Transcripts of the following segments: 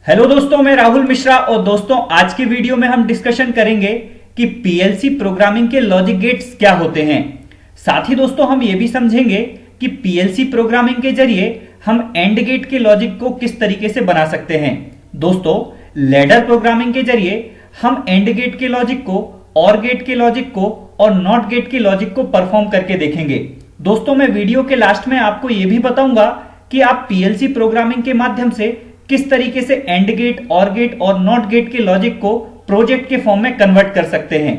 Hello दोस्तों, मैं राहुल मिश्रा और दोस्तों आज के वीडियो में हम डिस्कशन करेंगे कि पीएलसी प्रोग्रामिंग के लॉजिक गेट्स क्या होते हैं। साथ ही दोस्तों हम ये भी समझेंगे कि पीएलसी प्रोग्रामिंग के जरिए हम एंड गेट के लॉजिक को किस तरीके से बना सकते हैं। दोस्तों लैडर प्रोग्रामिंग के जरिए हम एंड गेट के लॉजिक को, और गेट के लॉजिक को और नॉट गेट के लॉजिक को परफॉर्म करके देखेंगे। दोस्तों मैं वीडियो के लास्ट में आपको यह भी बताऊंगा कि आप पीएलसी प्रोग्रामिंग के माध्यम से किस तरीके से एंड गेट, और गेट और नॉट गेट के लॉजिक को प्रोजेक्ट के फॉर्म में कन्वर्ट कर सकते हैं।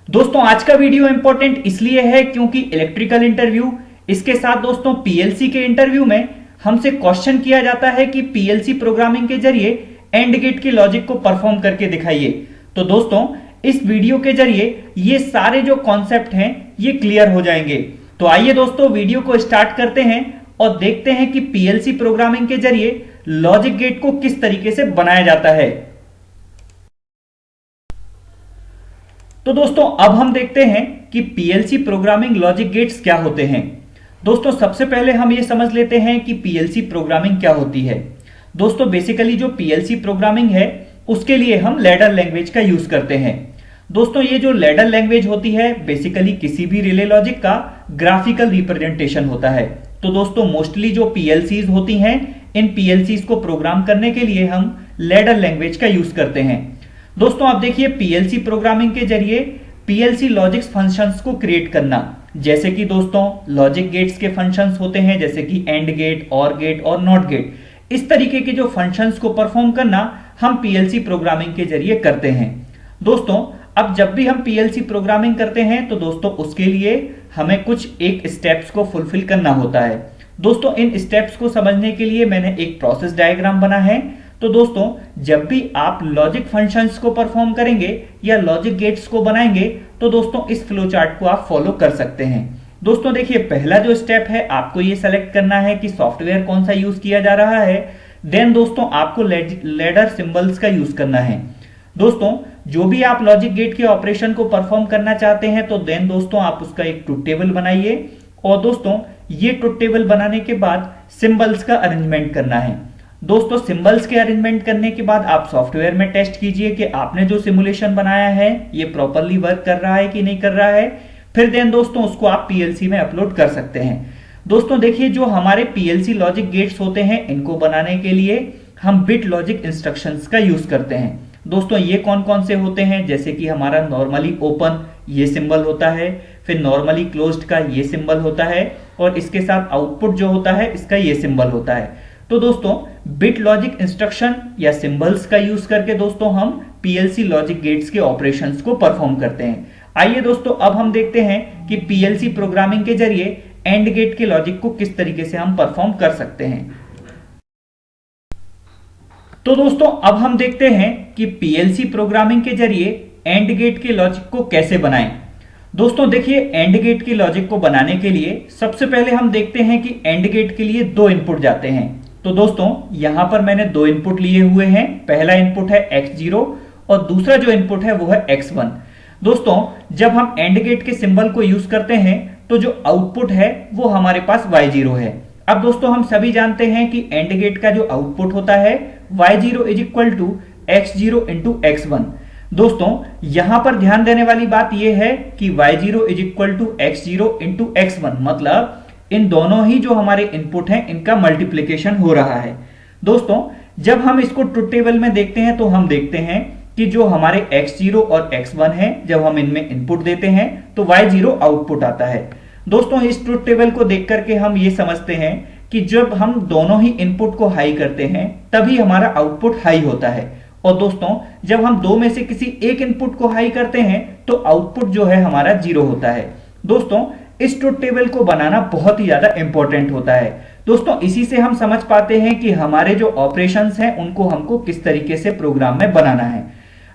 दोस्तों आज का वीडियो इंपॉर्टेंट इसलिए है क्योंकि इलेक्ट्रिकल इंटरव्यू, इसके साथ दोस्तों पीएलसी के इंटरव्यू में हमसे क्वेश्चन किया जाता है कि पीएलसी प्रोग्रामिंग के जरिए एंड गेट के लॉजिक को परफॉर्म करके दिखाइए। तो दोस्तों इस वीडियो के जरिए ये सारे जो कॉन्सेप्ट हैं ये क्लियर हो जाएंगे। तो आइए दोस्तों वीडियो को स्टार्ट करते हैं और देखते हैं कि पीएलसी प्रोग्रामिंग के जरिए लॉजिक गेट को किस तरीके से बनाया जाता है। तो दोस्तों अब हम देखते हैं कि पीएलसी प्रोग्रामिंग लॉजिक गेट्स क्या होते हैं। दोस्तों सबसे पहले हम ये समझ लेते हैं कि पीएलसी प्रोग्रामिंग क्या होती है। दोस्तों बेसिकली जो पीएलसी प्रोग्रामिंग है उसके लिए हम लैडर लैंग्वेज का यूज करते हैं। दोस्तों ये जो लैडर लैंग्वेज होती है बेसिकली किसी भी रिले लॉजिक का ग्राफिकल रिप्रेजेंटेशन होता है। तो दोस्तों मोस्टली जो पीएलसीज होती हैं, इन पीएलसीज को प्रोग्राम करने के लिए हम लैडर लैंग्वेज का यूज करते हैं। दोस्तों आप देखिए पीएलसी प्रोग्रामिंग के जरिए पीएलसी लॉजिक्स फंक्शंस को क्रिएट करना, जैसे कि दोस्तों लॉजिक गेट्स के फंक्शंस होते हैं जैसे कि एंड गेट, और गेट और नॉट गेट। इस तरीके के जो फंक्शंस को परफॉर्म करना हम पीएलसी प्रोग्रामिंग के जरिए करते हैं। दोस्तों अब जब भी हम पीएलसी प्रोग्रामिंग करते हैं तो दोस्तों उसके लिए हमें कुछ एक स्टेप्स को फुलफिल करना होता है। दोस्तों इन स्टेप्स को समझने के लिए मैंने एक प्रोसेस डायग्राम बना है। तो दोस्तों जब भी आप लॉजिक फंक्शंस को परफॉर्म करेंगे या लॉजिक गेट्स को बनाएंगे तो दोस्तों इस फ्लो चार्ट को आप फॉलो कर सकते हैं। दोस्तों देखिए पहला जो स्टेप है आपको ये सेलेक्ट करना है कि सॉफ्टवेयर कौन सा यूज किया जा रहा है। देन दोस्तों आपको लैडर सिंबल्स का यूज करना है। दोस्तों जो भी आप लॉजिक गेट के ऑपरेशन को परफॉर्म करना चाहते हैं तो देन दोस्तों आप उसका एक ट्रुथ टेबल बनाइए, और दोस्तों ये ट्रुथ टेबल बनाने के बाद सिंबल्स का अरेंजमेंट करना है। दोस्तों सिंबल्स के अरेंजमेंट करने के बाद आप सॉफ्टवेयर में टेस्ट कीजिए कि आपने जो सिमुलेशन बनाया है ये प्रॉपरली वर्क कर रहा है कि नहीं कर रहा है। फिर देन दोस्तों उसको आप पीएलसी में अपलोड कर सकते हैं। दोस्तों देखिए जो हमारे पीएलसी लॉजिक गेट्स होते हैं इनको बनाने के लिए हम बिट लॉजिक इंस्ट्रक्शंस का यूज करते हैं। दोस्तों ये कौन कौन से होते हैं, जैसे कि हमारा नॉर्मली ओपन ये सिंबल होता है, फिर नॉर्मली क्लोज्ड का ये सिंबल होता है, और इसके साथ आउटपुट जो होता है इसका ये सिंबल होता है। तो दोस्तों बिट लॉजिक इंस्ट्रक्शन या सिंबल्स का यूज करके दोस्तों हम पीएलसी लॉजिक गेट्स के ऑपरेशंस को परफॉर्म करते हैं। आइए दोस्तों अब हम देखते हैं कि पीएलसी प्रोग्रामिंग के जरिए एंड गेट के लॉजिक को किस तरीके से हम परफॉर्म कर सकते हैं। तो दोस्तों अब हम देखते हैं कि पीएलसी प्रोग्रामिंग के जरिए एंड गेट के लॉजिक को कैसे बनाएं। दोस्तों देखिए एंड गेट के लॉजिक को बनाने के लिए सबसे पहले हम देखते हैं कि एंड गेट के लिए दो इनपुट जाते हैं। तो दोस्तों यहां पर मैंने दो इनपुट लिए हुए हैं। पहला इनपुट है x0 और दूसरा जो इनपुट है वो है x1। दोस्तों जब हम एंड गेट के सिंबल को यूज करते हैं तो जो आउटपुट है वो हमारे पास y0 है। अब दोस्तों हम सभी जानते हैं कि एंड गेट का जो आउटपुट होता है y0 is equal to x0 into x1। दोस्तों यहां पर ध्यान देने वाली बात यह है कि y0 is equal to x0 into x1, मतलब इन दोनों ही जो हमारे इनपुट हैं इनका मल्टीप्लीकेशन हो रहा है। दोस्तों जब हम इसको ट्रुथ टेबल में देखते हैं तो हम देखते हैं कि जो हमारे x0 और x1 है जब हम इनमें इनपुट देते हैं तो y0 आउटपुट आता है। दोस्तों इस ट्रुथ टेबल को देख करके हम ये समझते हैं कि जब हम दोनों ही इनपुट को हाई करते हैं तभी हमारा आउटपुट हाई होता है, और दोस्तों जब हम दो में से किसी एक इनपुट को हाई करते हैं तो आउटपुट जो है हमारा 0 होता है। दोस्तों इस ट्रुथ टेबल को बनाना बहुत ही ज्यादा इंपॉर्टेंट होता है। दोस्तों इसी से हम समझ पाते हैं कि हमारे जो ऑपरेशंस हैं उनको हमको किस तरीके से प्रोग्राम में बनाना है।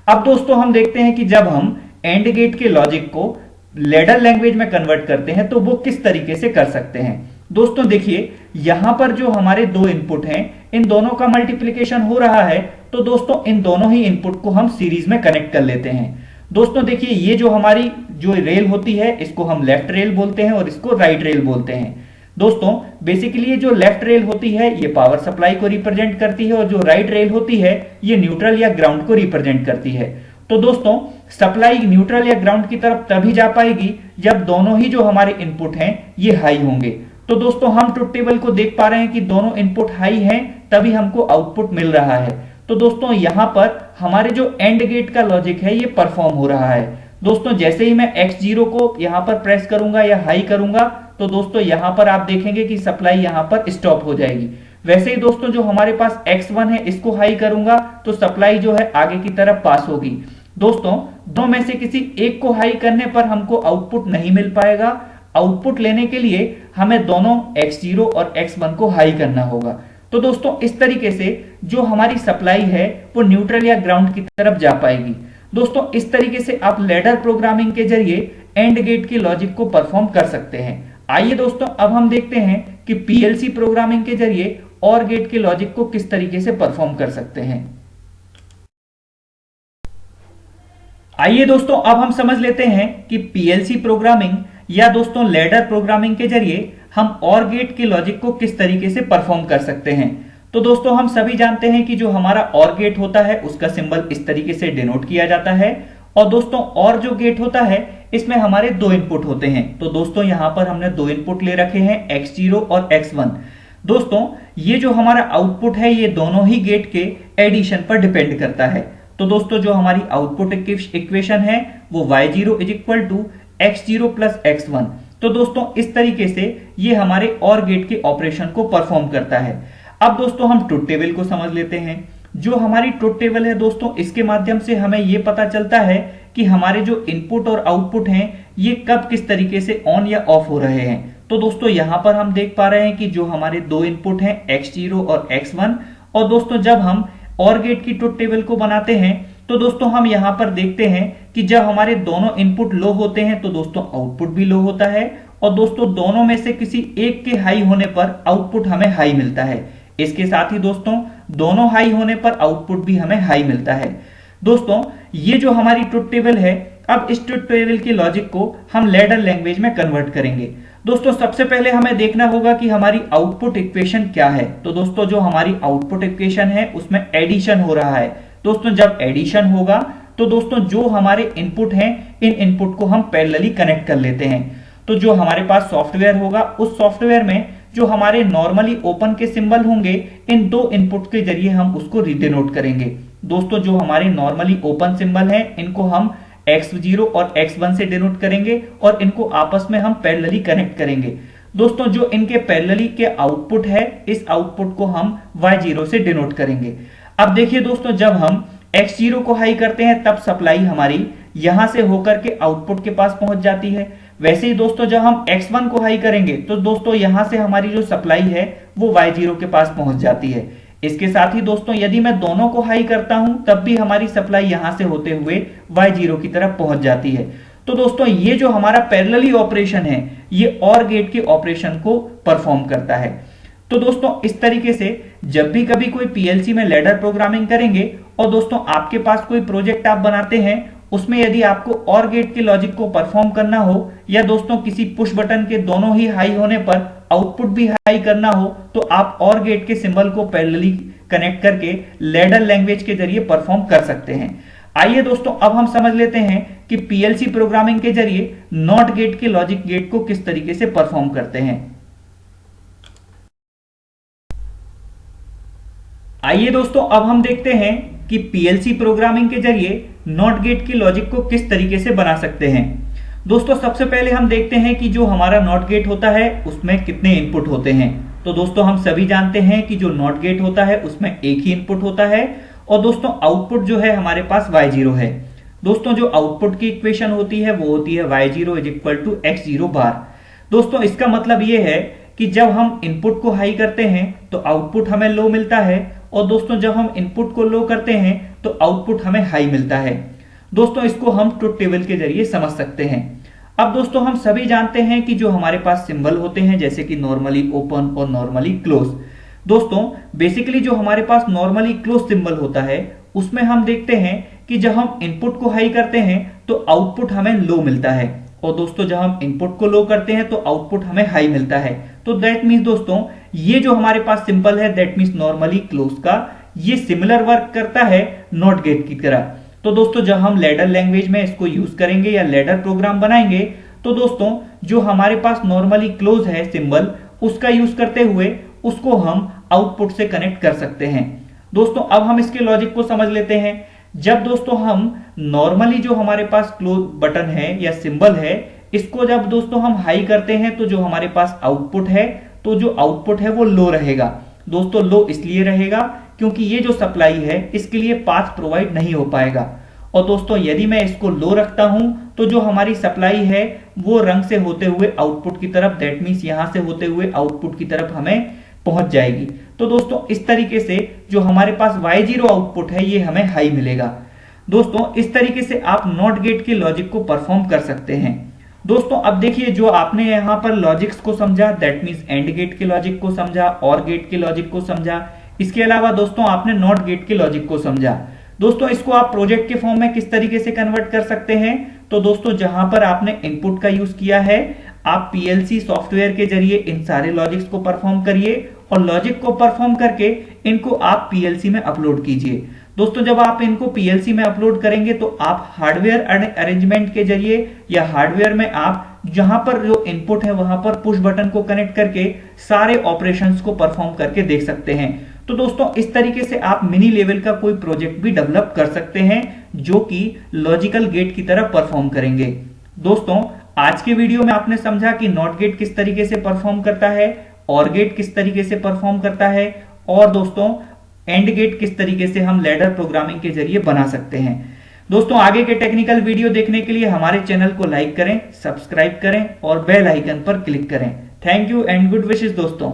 अब दोस्तों हम देखते हैं कि जब हम एंड गेट के लॉजिक को लैडर लैंग्वेज में कन्वर्ट करते हैं तो वो किस तरीके से कर सकते हैं। दोस्तों देखिए यहां पर जो हमारे दो इनपुट हैं इन दोनों का मल्टीप्लिकेशन हो रहा है, तो दोस्तों इन दोनों ही इनपुट को हम सीरीज में कनेक्ट कर लेते हैं। दोस्तों देखिए ये जो हमारी जो रेल होती है इसको हम लेफ्ट रेल बोलते हैं और इसको राइट रेल बोलते हैं। दोस्तों बेसिकली ये जो लेफ्ट रेल होती है ये पावर सप्लाई को रिप्रेजेंट करती है, और जो राइट रेल होती है ये न्यूट्रल या ग्राउंड को रिप्रेजेंट करती है। तो दोस्तों सप्लाई न्यूट्रल या ग्राउंड की तरफ तभी जा पाएगी जब दोनों ही जो हमारे इनपुट हैं ये हाई होंगे। तो दोस्तों हम ट्रुथ टेबल को देख पा रहे हैं कि दोनों इनपुट हाई हैं, तभी हमको आउटपुट मिल रहा है। तो दोस्तों यहां पर हमारे जो एंड गेट का लॉजिक है ये परफॉर्म हो रहा है। दोस्तों जैसे ही मैं X0 को यहां पर प्रेस करूंगा या हाई करूंगा तो दोस्तों यहां पर आप देखेंगे कि सप्लाई यहां पर स्टॉप हो जाएगी। वैसे ही दोस्तों जो हमारे पास X1 है इसको हाई करूंगा तो सप्लाई जो है आगे की तरफ पास होगी। दोस्तों दोनों में से किसी एक को हाई करने पर हमको आउटपुट नहीं मिल पाएगा। आउटपुट लेने के लिए हमें दोनों X0 और X1 को हाई करना होगा। तो दोस्तों इस तरीके से जो हमारी सप्लाई है वो न्यूट्रल या ग्राउंड की तरफ जा पाएगी। दोस्तों इस तरीके से आप लैडर प्रोग्रामिंग के जरिए एंड गेट के लॉजिक को परफॉर्म कर सकते हैं। आइए दोस्तों अब हम देखते हैं कि पीएलसी प्रोग्रामिंग के जरिए और गेट के लॉजिक को किस तरीके से परफॉर्म कर सकते हैं। आइए दोस्तों अब हम समझ लेते हैं कि पीएलसी प्रोग्रामिंग या दोस्तों लैडर प्रोग्रामिंग के जरिए हम और गेट के लॉजिक को किस तरीके से परफॉर्म कर सकते हैं। तो दोस्तों हम सभी जानते हैं कि जो हमारा और गेट होता है उसका सिंबल इस तरीके से डिनोट किया जाता है, और दोस्तों और जो गेट होता है इसमें हमारे दो इनपुट होते हैं। तो दोस्तों यहां पर हमने दो इनपुट ले रखे हैं X0 और X1। दोस्तों ये जो हमारा आउटपुट है ये दोनों ही गेट के एडिशन पर डिपेंड करता है। तो दोस्तों जो हमारी आउटपुट इक्वेशन है वो y0 is equal to X0 plus X1। तो दोस्तों इस तरीके से ये हमारे और गेट के ऑपरेशन को परफॉर्म करता है। अब दोस्तों हम ट्रुथ टेबल को समझ लेते हैं। जो हमारी ट्रुथ टेबल है दोस्तों इसके माध्यम से हमें यह पता चलता है कि हमारे जो इनपुट और आउटपुट हैं ये कब किस तरीके से ऑन या ऑफ हो रहे हैं। तो दोस्तों यहां पर हम देख पा रहे हैं कि जो हमारे दो इनपुट हैं X0 और X1, और दोस्तों जब हम और गेट की ट्रुथ टेबल को बनाते हैं तो दोस्तों हम यहां पर देखते हैं कि जब हमारे दोनों इनपुट लो होते हैं तो दोस्तों आउटपुट भी लो होता है, और दोस्तों दोनों में से किसी एक के हाई होने पर आउटपुट हमें हाई मिलता है। इसके साथ ही दोस्तों दोनों हाई होने पर आउटपुट भी हमें हाई मिलता है। दोस्तों ये जो हमारी ट्रुथ टेबल है, अब इस ट्रुथ टेबल के लॉजिक को हम लैडर लैंग्वेज में कन्वर्ट करेंगे। दोस्तों सबसे पहले हमें देखना होगा कि हमारी आउटपुट इक्वेशन क्या है। तो दोस्तों जो हमारी आउटपुट इक्वेशन है उसमें एडिशन हो रहा है। दोस्तों जब एडिशन होगा तो दोस्तों जो हमारे इनपुट हैं इन इनपुट को हम पैरेलली कनेक्ट कर लेते हैं। तो जो हमारे पास सॉफ्टवेयर होगा उस सॉफ्टवेयर में जो हमारे नॉर्मली ओपन के सिंबल होंगे इन दो इनपुट के जरिए हम उसको डिनोट करेंगे। दोस्तों जो हमारे नॉर्मली ओपन सिंबल हैं इनको हम X0 और X1 से डिनोट करेंगे और इनको आपस में हम पैरेलली कनेक्ट करेंगे। दोस्तों जो इनके पैरेलली के आउटपुट है इस आउटपुट को हम Y0 से डिनोट करेंगे। अब देखिए दोस्तों जब हम X0 को हाई करते हैं तब सप्लाई हमारी यहां से होकर के आउटपुट के पास पहुंच जाती है। वैसे ही दोस्तों जब हम X1 को हाई करेंगे तो दोस्तों यहां से हमारी जो सप्लाई है वो Y0 के पास पहुंच जाती है। इसके साथ ही दोस्तों यदि मैं दोनों को हाई करता हूं तब भी हमारी सप्लाई यहां से होते हुए Y0 की तरफ पहुंच जाती है। तो दोस्तों ये जो हमारा पैरेलली ऑपरेशन है ये और गेट के ऑपरेशन को परफॉर्म करता है। तो दोस्तों इस तरीके से जब भी कभी कोई पीएलसी में लैडर प्रोग्रामिंग करेंगे और दोस्तों आपके पास कोई प्रोजेक्ट आप बनाते हैं उसमें यदि आपको और गेट के लॉजिक को परफॉर्म करना हो या दोस्तों किसी पुश बटन के दोनों ही हाई होने पर आउटपुट भी हाई करना हो तो आप और गेट के सिंबल को पैरेलली कनेक्ट करके लैडर लैंग्वेज के जरिए परफॉर्म कर सकते हैं। आइए दोस्तों अब हम समझ लेते हैं कि पीएलसी प्रोग्रामिंग के जरिए नॉट गेट के लॉजिक गेट को किस तरीके से परफॉर्म करते हैं। आइए दोस्तों अब हम देखते हैं कि पीएलसी प्रोग्रामिंग के जरिए नॉट गेट के लॉजिक को किस तरीके से बना सकते हैं। दोस्तों सबसे पहले हम देखते हैं कि जो हमारा नॉट गेट होता है उसमें कितने इनपुट होते हैं। तो दोस्तों हम सभी जानते हैं कि जो नॉट गेट होता है उसमें एक ही इनपुट होता है और दोस्तों आउटपुट जो है हमारे पास Y0 है। दोस्तों जो आउटपुट की इक्वेशन होती है वो होती है Y0 is equal to X0 बार। दोस्तों इसका मतलब ये है कि जब हम इनपुट को हाई करते हैं तो आउटपुट हमें लो मिलता है और दोस्तों जब हम इनपुट को लो करते हैं तो आउटपुट हमें हाई मिलता है। दोस्तों इसको हम ट्रुथ टेबल के जरिए समझ सकते हैं। अब दोस्तों हम सभी जानते हैं कि जो हमारे पास सिंबल होते हैं जैसे कि नॉर्मली ओपन और नॉर्मली क्लोज। दोस्तों बेसिकली जो हमारे पास नॉर्मली क्लोज सिंबल होता है उसमें हम देखते हैं कि जब हम इनपुट को हाई करते हैं तो आउटपुट हमें लो मिलता है और दोस्तों जब हम इनपुट को लो करते हैं तो आउटपुट हमें हाई मिलता है। तो दैट मीन्स दोस्तों ये जो हमारे पास सिंबल है दैट मीन्स नॉर्मली क्लोज का, ये सिमिलर वर्क करता है नॉट गेट की तरह। तो दोस्तों जब हम लैडर लैंग्वेज में इसको यूज करेंगे या लैडर प्रोग्राम बनाएंगे तो दोस्तों जो हमारे पास नॉर्मली क्लोज है सिंबल, उसका यूज करते हुए उसको हम आउटपुट से कनेक्ट कर सकते हैं। दोस्तों अब हम इसके लॉजिक को समझ लेते हैं। जब दोस्तों हम नॉर्मली जो हमारे पास क्लोज बटन है या सिंबल है, इसको जब दोस्तों हम हाई करते हैं तो जो हमारे पास आउटपुट है, तो जो आउटपुट है वो लो रहेगा। दोस्तों लो इसलिए रहेगा क्योंकि ये जो सप्लाई है इसके लिए पाथ प्रोवाइड नहीं हो पाएगा। और दोस्तों यदि मैं इसको लो रखता हूं तो जो हमारी सप्लाई है वो रंग से होते हुए आउटपुट की तरफ, दैट मीन्स यहां से होते हुए आउटपुट की तरफ हमें पहुंच जाएगी। तो दोस्तों इस तरीके से जो हमारे पास Y0 आउटपुट है ये हमें हाई मिलेगा। दोस्तों इस तरीके से आप नॉट गेट के लॉजिक को परफॉर्म कर सकते हैं। दोस्तों अब देखिए जो आपने यहां पर लॉजिक्स को समझा, दैट मीन्स एंड गेट के लॉजिक को समझा, और गेट के लॉजिक को समझा, इसके अलावा दोस्तों आपने नॉट गेट के लॉजिक को समझा। दोस्तों इसको आप प्रोजेक्ट के फॉर्म में किस तरीके से कन्वर्ट कर सकते हैं, तो दोस्तों जहां पर आपने इनपुट का यूज किया है, आप पीएलसी सॉफ्टवेयर के जरिए इन सारे लॉजिक्स को परफॉर्म करिए और लॉजिक को परफॉर्म करके इनको आप पीएलसी में अपलोड कीजिए। दोस्तों जब आप इनको पीएलसी में अपलोड करेंगे तो आप हार्डवेयर अरेंजमेंट के जरिए या हार्डवेयर में आप जहां पर जो इनपुट है वहां पर पुश बटन को कनेक्ट करके सारे ऑपरेशंस को परफॉर्म करके देख सकते हैं। तो दोस्तों इस तरीके से आप मिनी लेवल का कोई प्रोजेक्ट भी डेवलप कर सकते हैं जो कि लॉजिकल गेट की तरह परफॉर्म करेंगे। दोस्तों आज के वीडियो में आपने समझा कि नॉट गेट किस तरीके से परफॉर्म करता है, और गेट किस तरीके से परफॉर्म करता है, और दोस्तों एंड गेट किस तरीके से हम लैडर प्रोग्रामिंग के जरिए बना सकते हैं। दोस्तों आगे के टेक्निकल वीडियो देखने के लिए हमारे चैनल को लाइक करें, सब्सक्राइब करें और बेल आइकन पर क्लिक करें। Thank you and good wishes दोस्तों।